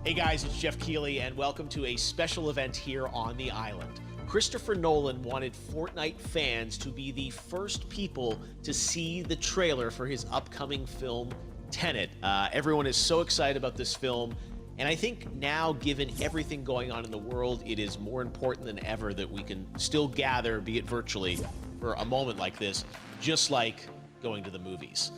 Hey guys, it's Jeff Keighley, and welcome to a special event here on the island. Christopher Nolan wanted Fortnite fans to be the first people to see the trailer for his upcoming film, Tenet. Everyone is so excited about this film, and I think now, given everything going on in the world, it is more important than ever that we can still gather, be it virtually, for a moment like this, just like going to the movies.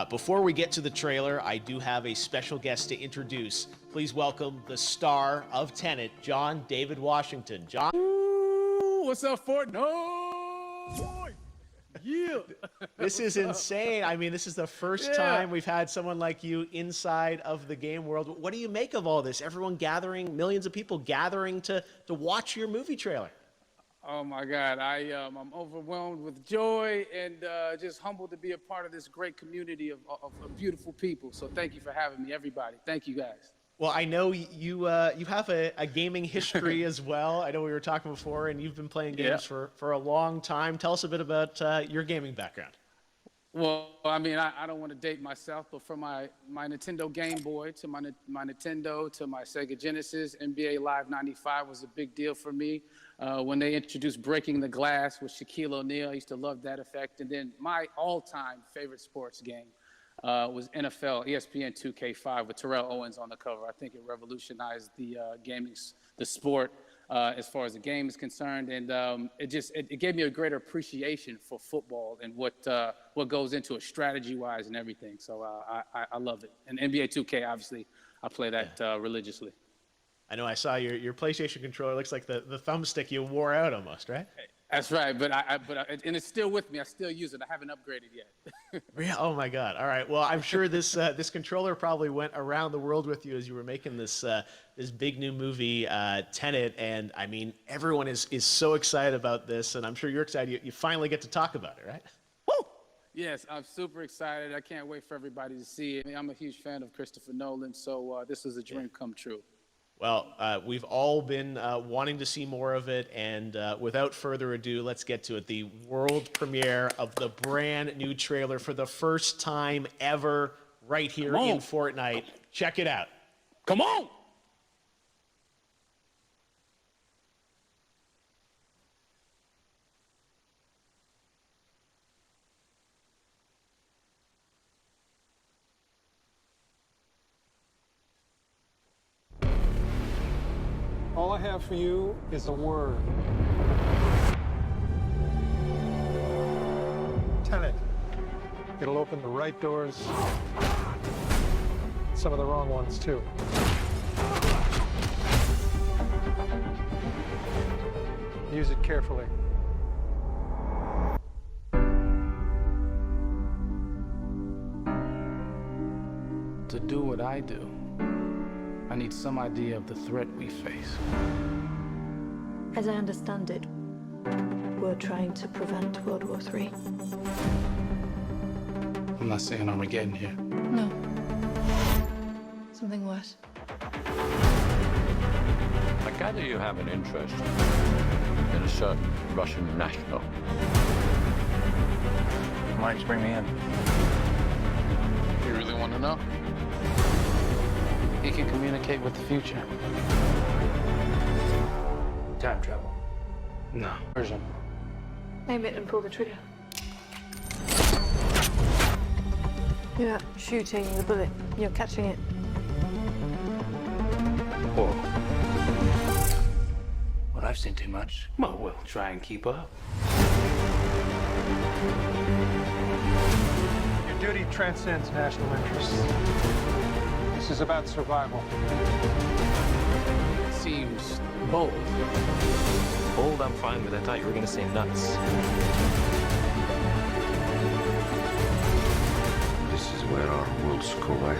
Before we get to the trailer, I do have a special guest to introduce. Please welcome the star of Tenet, John David Washington. John? Ooh, what's up, Fortnite? Yeah. This is insane. I mean, this is the first time we've had someone like you inside of the game world. What do you make of all this? Everyone gathering, millions of people gathering to watch your movie trailer. Oh my God, I'm overwhelmed with joy and just humbled to be a part of this great community of beautiful people. So thank you for having me, everybody. Thank you, guys. Well, I know you have a gaming history as well. I know we were talking before, and you've been playing games for a long time. Tell us a bit about your gaming background. Well, I mean, I don't want to date myself, but from my Nintendo Game Boy to my Nintendo to my Sega Genesis, NBA Live 95 was a big deal for me. When they introduced Breaking the Glass with Shaquille O'Neal, I used to love that effect. And then my all-time favorite sports game was NFL ESPN 2K5 with Terrell Owens on the cover. I think it revolutionized the the sport as far as the game is concerned, and it gave me a greater appreciation for football and what goes into it strategy-wise and everything. So I love it. And NBA 2K, obviously, I play that religiously. I know I saw your PlayStation controller. Looks like the thumbstick you wore out almost, right? That's right, but and it's still with me. I still use it. I haven't upgraded yet. Oh my God! All right. Well, I'm sure this controller probably went around the world with you as you were making this big new movie, Tenet. And I mean, everyone is so excited about this, and I'm sure you're excited. You finally get to talk about it, right? Woo! Yes, I'm super excited. I can't wait for everybody to see it. I'm a huge fan of Christopher Nolan, so this is a dream come true. Well, we've all been wanting to see more of it, and without further ado, let's get to it. The world premiere of the brand new trailer for the first time ever right here in Fortnite. Check it out. Come on! All I have for you is a word. Tenet. It'll open the right doors, some of the wrong ones too. Use it carefully. To do what I do, I need some idea of the threat we face. As I understand it, we're trying to prevent World War III. I'm not saying Armageddon here. No. Something worse. I gather you have an interest in a certain Russian national. Why don't you bring me in? You really want to know? He can communicate with the future. Time travel. No. Version. Aim it and pull the trigger. You're not shooting the bullet, you're catching it. Whoa. Well, I've seen too much. Well, we'll try and keep up. Your duty transcends national interests. This is about survival. It seems bold. Bold, I'm fine with. I thought you were going to say nuts. This is where our worlds collide.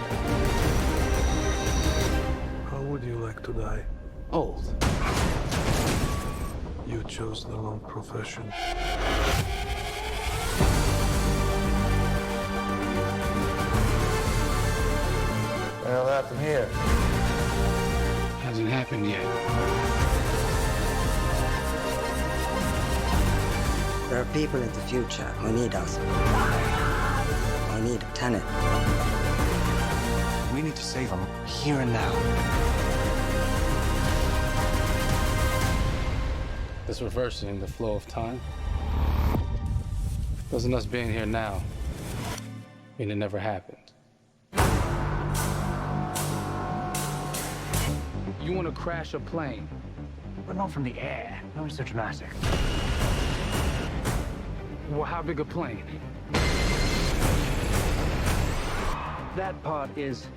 How would you like to die? Old. You chose the wrong profession. What the hell happened here? Hasn't happened yet. There are people in the future who need us. Who need Tenet. We need to save them here and now. This reversing the flow of time. Doesn't us being here now mean it never happened? You want to crash a plane? But not from the air. No, it's so dramatic. Well, how big a plane? That part is...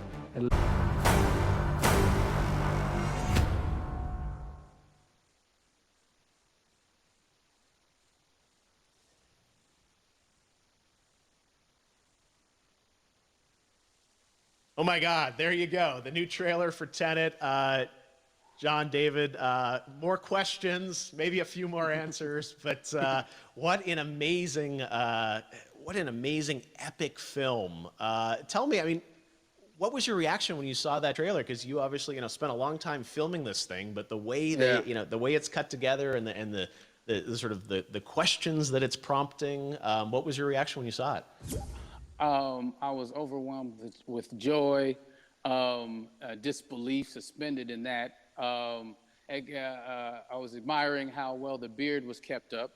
Oh my God, there you go. The new trailer for Tenet. John, David, more questions, maybe a few more answers, but what an amazing epic film. Tell me, I mean, what was your reaction when you saw that trailer? Because you obviously, spent a long time filming this thing, but the way the way it's cut together and the sort of the questions that it's prompting, what was your reaction when you saw it? I was overwhelmed with joy, disbelief, suspended in that. I was admiring how well the beard was kept up.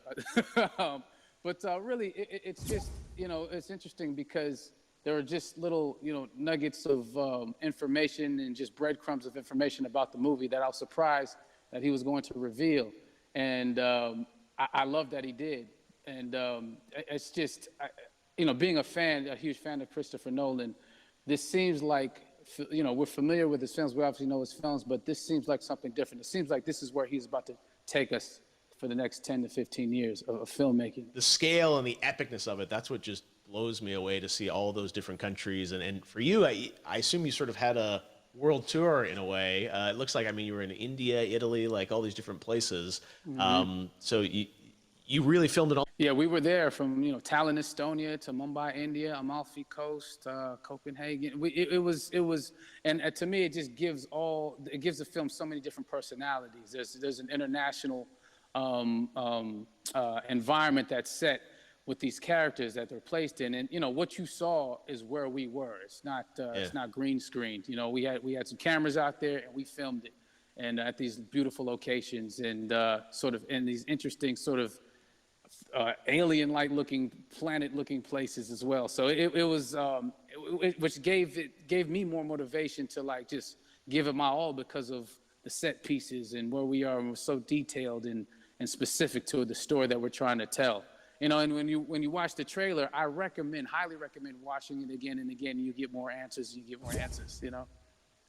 But really, it's just, it's interesting because there are just little, nuggets of information and just breadcrumbs of information about the movie that I was surprised that he was going to reveal. And I love that he did. And it's just... being a huge fan of Christopher Nolan, this seems like, we're familiar with his films. We obviously know his films, but this seems like something different. It seems like this is where he's about to take us for the next 10 to 15 years of filmmaking. The scale and the epicness of it, that's what just blows me away to see all those different countries. And for you, I assume you sort of had a world tour in a way. It looks like, you were in India, Italy, like all these different places. Mm-hmm. So you really filmed it all? Yeah, we were there from, Tallinn, Estonia to Mumbai, India, Amalfi Coast, Copenhagen. It was, and to me, it just gives the film so many different personalities. There's an international environment that's set with these characters that they're placed in. And, what you saw is where we were. It's not green screened. We had some cameras out there and we filmed it. And at these beautiful locations and sort of in these interesting sort of alien-like looking, planet-looking places as well. So it was, which gave me more motivation to just give it my all because of the set pieces and where we are, and we're so detailed and specific to the story that we're trying to tell. And when you watch the trailer, I highly recommend watching it again and again. And you get more answers.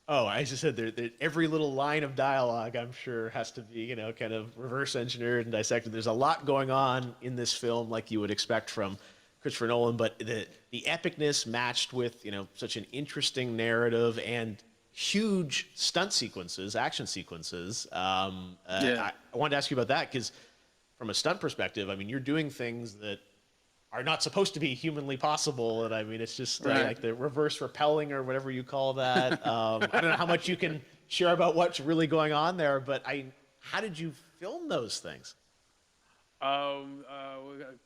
Oh, I just said every little line of dialogue, I'm sure, has to be, kind of reverse engineered and dissected. There's a lot going on in this film, like you would expect from Christopher Nolan, but the epicness matched with, such an interesting narrative and huge stunt sequences, action sequences. I wanted to ask you about that because from a stunt perspective, you're doing things that are not supposed to be humanly possible. And it's just like the reverse rappelling or whatever you call that. I don't know how much you can share about what's really going on there, but how did you film those things?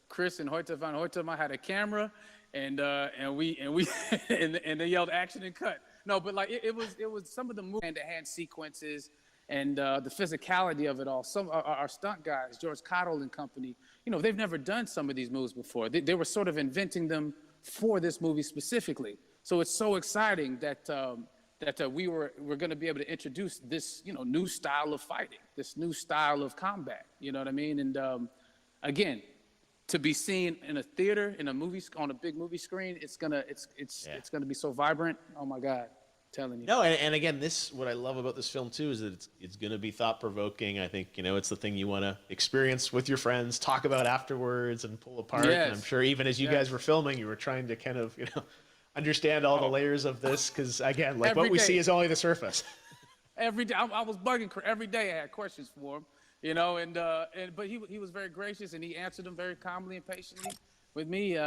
Chris and Hoyte van Hoytema had a camera and they yelled action and cut. No, but it was some of the hand-to-hand sequences and the physicality of it all. Some our stunt guys, George Cottle and company, they've never done some of these moves before. They were sort of inventing them for this movie specifically. So it's so exciting that we're going to be able to introduce this new style of fighting, this new style of combat. You know what I mean? And again, to be seen in a theater, in a movie, on a big movie screen, it's gonna be so vibrant. Oh my God. Telling you. No, and again, what I love about this film too is that it's going to be thought-provoking. I think it's the thing you want to experience with your friends, talk about afterwards, and pull apart. Yes. And I'm sure even as you guys were filming, you were trying to kind of understand all the layers of this because again, like what we see is only the surface. Every day, I was bugging every day. I had questions for him, but he was very gracious and he answered them very calmly and patiently with me.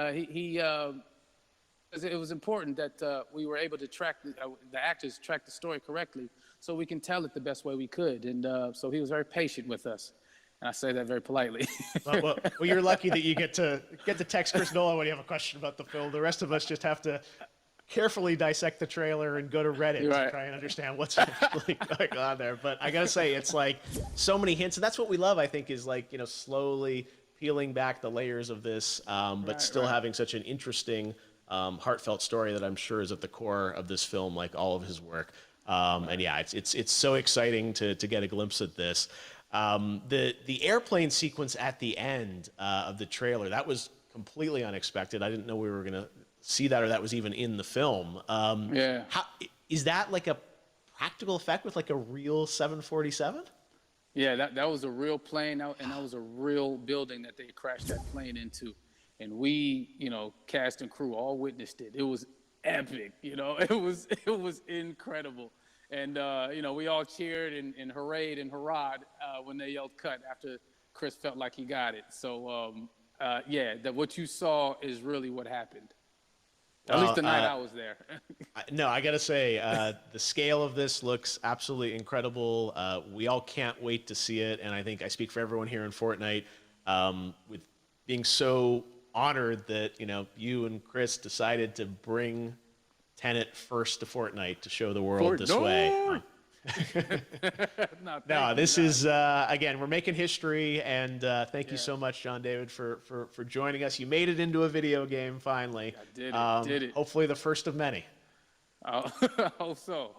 It was important that we were able to track the actors track the story correctly, so we can tell it the best way we could. And so he was very patient with us, and I say that very politely. well, you're lucky that you get to text Chris Nolan when you have a question about the film. The rest of us just have to carefully dissect the trailer and go to Reddit to try and understand what's really going on there. But I gotta say, it's like so many hints, and that's what we love. I think is like slowly peeling back the layers of this, but still having such an interesting, heartfelt story that I'm sure is at the core of this film, like all of his work. And yeah, it's so exciting to get a glimpse at this. The airplane sequence at the end of the trailer, that was completely unexpected. I didn't know we were gonna see that, or that was even in the film. How is that like a practical effect with like a real 747? Yeah, that was a real plane, and that was a real building that they crashed that plane into. And we, cast and crew all witnessed it. It was epic, it was incredible. And, we all cheered and hurrayed and hurrahed when they yelled cut after Chris felt like he got it. So, what you saw is really what happened. At least the night I was there. No, I got to say, the scale of this looks absolutely incredible. We all can't wait to see it. And I think I speak for everyone here in Fortnite with being so honored that, you and Chris decided to bring Tenet first to Fortnite to show the world this way. No, this is, again, we're making history, and thank you so much, John David, for joining us. You made it into a video game, finally. I did it. Hopefully the first of many. I hope so.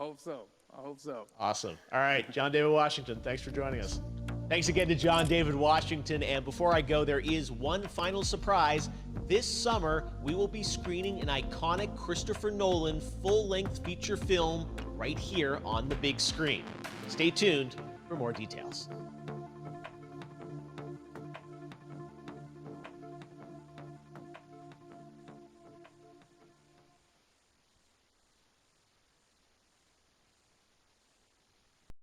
Awesome. All right, John David Washington, thanks for joining us. Thanks again to John David Washington, and before I go, there is one final surprise. This summer, we will be screening an iconic Christopher Nolan full-length feature film right here on the big screen. Stay tuned for more details.